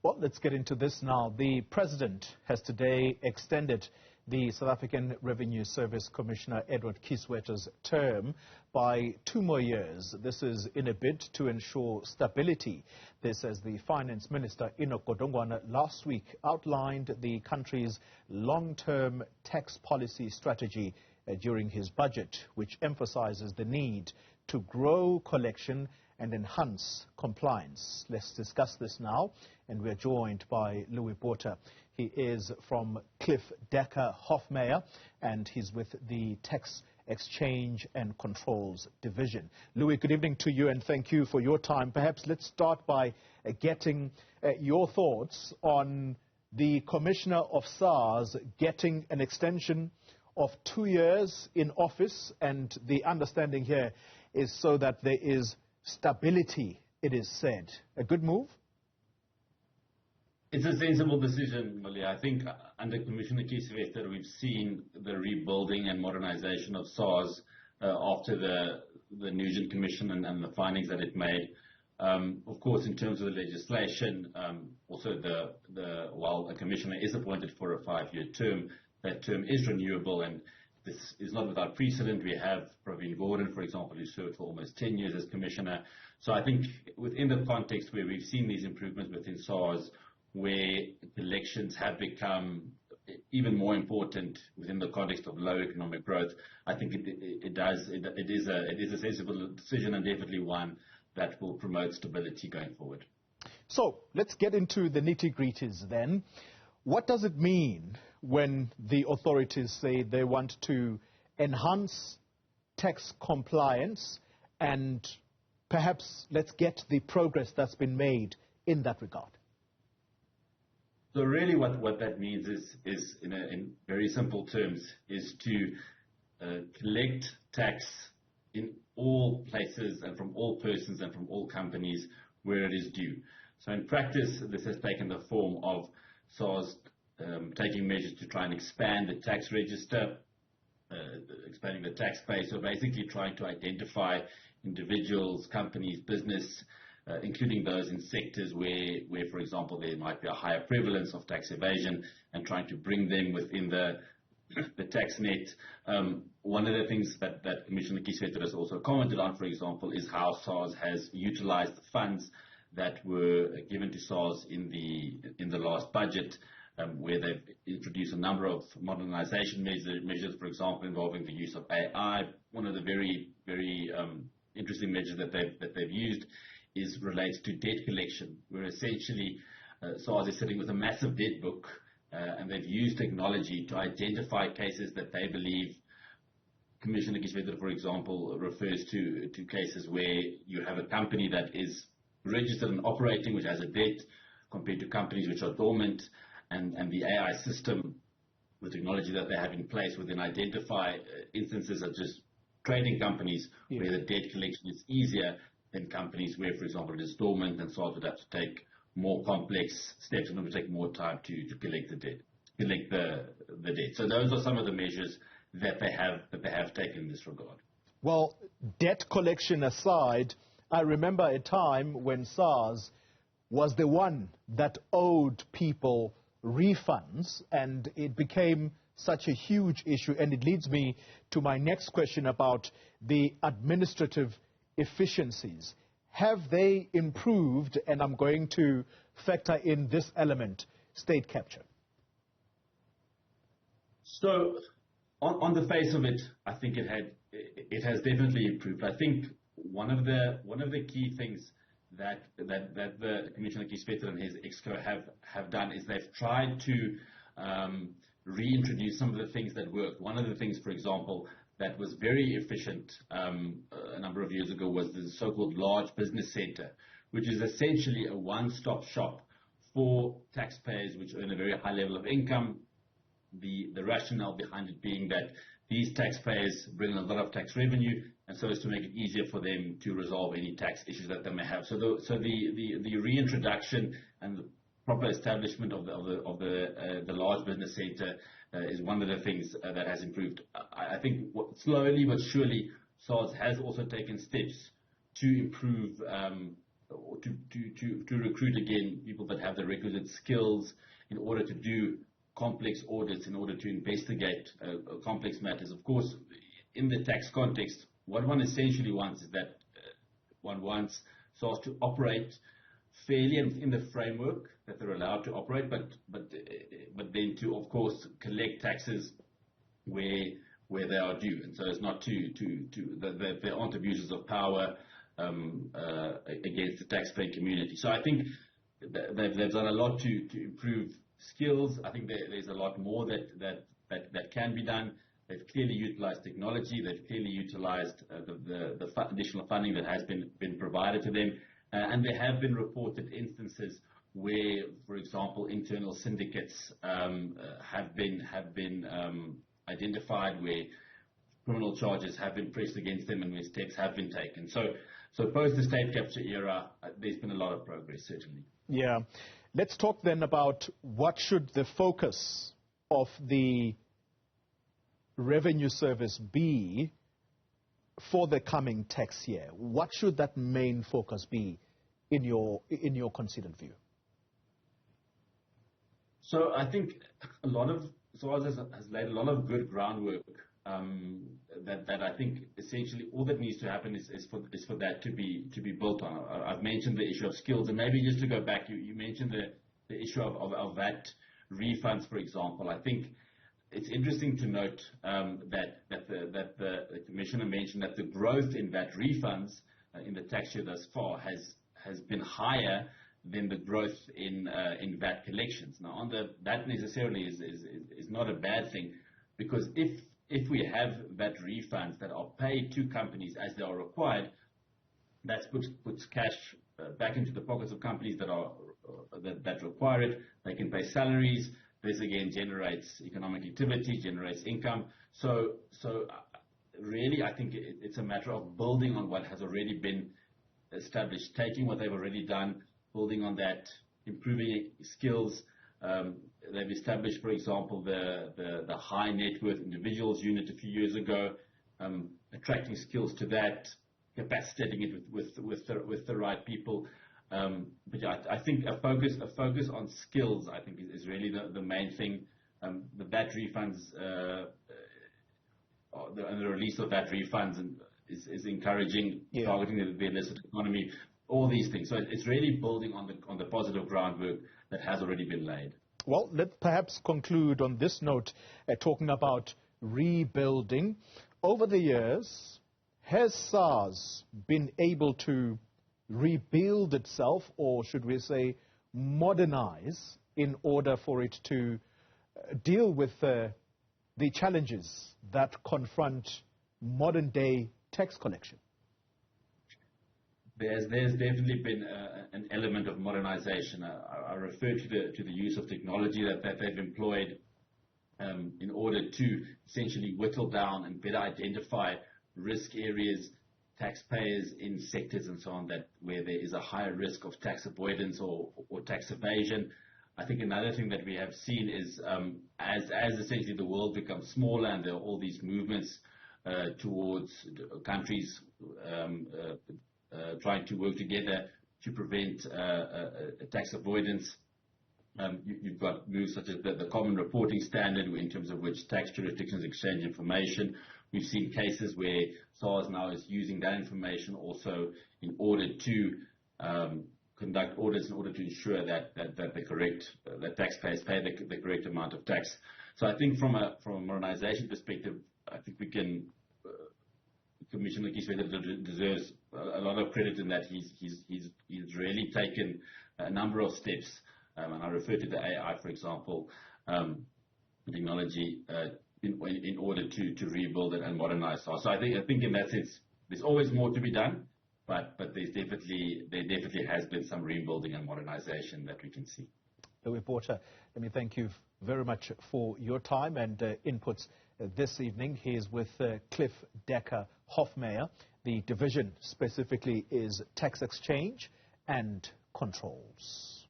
Well, let's get into this now. The President has today extended the South African Revenue Service Commissioner Edward Kieswetter's term by 2 more years. This is in a bid to ensure stability. This as the Finance Minister Enoch Godongwana last week outlined the country's long-term tax policy strategy during his budget, which emphasizes the need to grow collection and enhance compliance. Let's discuss this now, and we're joined by Botha. He is from Cliffe, Dekker, Hofmeyr, and he's with the Tax Exchange and Controls Division. Louis, good evening to you, and thank you for your time. Perhaps let's start by getting your thoughts on the Commissioner of SARS getting an extension of 2 years in office, and the understanding here is so that there is stability, it is said. A good move? It's a sensible decision, Molly. I think under Commissioner Kieswetter, we've seen the rebuilding and modernization of SARS after the Newzroom Commission and the findings that it made. Of course, in terms of the legislation, also while a commissioner is appointed for a 5-year term, that term is renewable, and this is not without precedent. We have Praveen Gordhan, for example, who served for almost 10 years as commissioner. So I think within the context where we've seen these improvements within SARS, where elections have become even more important within the context of low economic growth, I think it is a sensible decision, and definitely one that will promote stability going forward. So let's get into the nitty-gritties then. What does it mean when the authorities say they want to enhance tax compliance, and perhaps let's get the progress that's been made in that regard? So really what that means is in very simple terms, is to collect tax in all places and from all persons and from all companies where it is due. So in practice, this has taken the form of SARS taking measures to try and expand the tax register, expanding the tax base, so basically trying to identify individuals, companies, business, including those in sectors where, for example, there might be a higher prevalence of tax evasion, and trying to bring them within the tax net. One of the things that Commissioner Kieswetter has also commented on, for example, is how SARS has utilized the funds that were given to SARS in the last budget, where they've introduced a number of modernization measures, for example, involving the use of AI. One of the very interesting measures that they've used relates to debt collection, where essentially SARS is sitting with a massive debt book, and they've used technology to identify cases that they believe. Commissioner Kieswetter, for example, refers to cases where you have a company that is registered and operating, which has a debt, compared to companies which are dormant, and the AI system, the technology that they have in place, would then identify instances such as trading companies where the debt collection is easier than companies where, for example, it is dormant, and SARS would have to take more complex steps and it would take more time to collect the debt. So those are some of the measures that they have taken in this regard. Well, debt collection aside, I remember a time when SARS was the one that owed people refunds, and it became such a huge issue, and it leads me to my next question about the administrative efficiencies. Have they improved? And I'm going to factor in this element, state capture. So on the face of it, I think it has definitely improved. I think one of the key things that the Commissioner Kieswetter and his ExCo have done is they've tried to reintroduce some of the things that worked. One of the things, for example, that was very efficient a number of years ago was the so-called large business center, which is essentially a one-stop shop for taxpayers which earn a very high level of income. The rationale behind it being that these taxpayers bring a lot of tax revenue, and so as to make it easier for them to resolve any tax issues that they may have. So the reintroduction and the proper establishment of the large business center is one of the things that has improved. I think slowly but surely SARS has also taken steps to improve to recruit again people that have the requisite skills in order to do complex audits, in order to investigate complex matters. Of course, in the tax context, what one essentially wants is that one wants SARS to operate fairly in the framework that they're allowed to operate, but then to, of course, collect taxes where they are due, and so as not that there aren't abuses of power against the taxpaying community. So I think they've done a lot to improve skills. I think there's a lot more that can be done. They've clearly utilized technology. They've clearly utilized the additional funding that has been provided to them. And there have been reported instances where, for example, internal syndicates have been identified, where criminal charges have been pressed against them and where steps have been taken. So post the state capture era, there's been a lot of progress, certainly. Yeah. Let's talk then about what should the focus of the revenue service be for the coming tax year. What should that main focus be in your considered view? So I think SARS has laid a lot of good groundwork that I think essentially all that needs to happen is for that to be built on. I've mentioned the issue of skills, and maybe just to go back, you mentioned the issue of VAT refunds, for example. I think it's interesting to note that the Commissioner mentioned that the growth in VAT refunds in the tax year thus far has been higher than the growth in VAT collections. Now, that necessarily is not a bad thing, because if we have VAT refunds that are paid to companies as they are required, that puts cash back into the pockets of companies that require it. They can pay salaries. This again generates economic activity, generates income. So really, I think it's a matter of building on what has already been established, taking what they've already done, building on that, improving skills. They've established, for example, the high net worth individuals unit a few years ago, attracting skills to that, capacitating it with the right people. But I think a focus on skills, I think, is really the main thing. The VAT refunds, and the release of VAT refunds is encouraging, targeting the illicit economy, all these things. So it's really building on the positive groundwork that has already been laid. Well, let's perhaps conclude on this note, talking about rebuilding. Over the years, has SARS been able to rebuild itself, or should we say modernize, in order for it to deal with the challenges that confront modern-day tax collection? There's definitely been an element of modernization. I refer to the use of technology that they've employed in order to essentially whittle down and better identify risk areas, taxpayers in sectors and so on, that where there is a higher risk of tax avoidance or tax evasion. I think another thing that we have seen is as essentially the world becomes smaller and there are all these movements towards countries trying to work together to prevent tax avoidance. You've got moves such as the common reporting standard, in terms of which tax jurisdictions exchange information. We've seen cases where SARS now is using that information also in order to conduct audits, in order to ensure that taxpayers pay the correct amount of tax. So I think from a modernization perspective, I think we can. Commissioner Kieswetter deserves a lot of credit in that he's really taken a number of steps, and I refer to the AI, for example, technology in order to rebuild it and modernize. So I think in that sense, there's always more to be done, but there definitely has been some rebuilding and modernization that we can see. Botha, let me thank you very much for your time and inputs this evening. He is with Cliffe, Dekker, Hofmeyr. The division specifically is tax exchange and controls.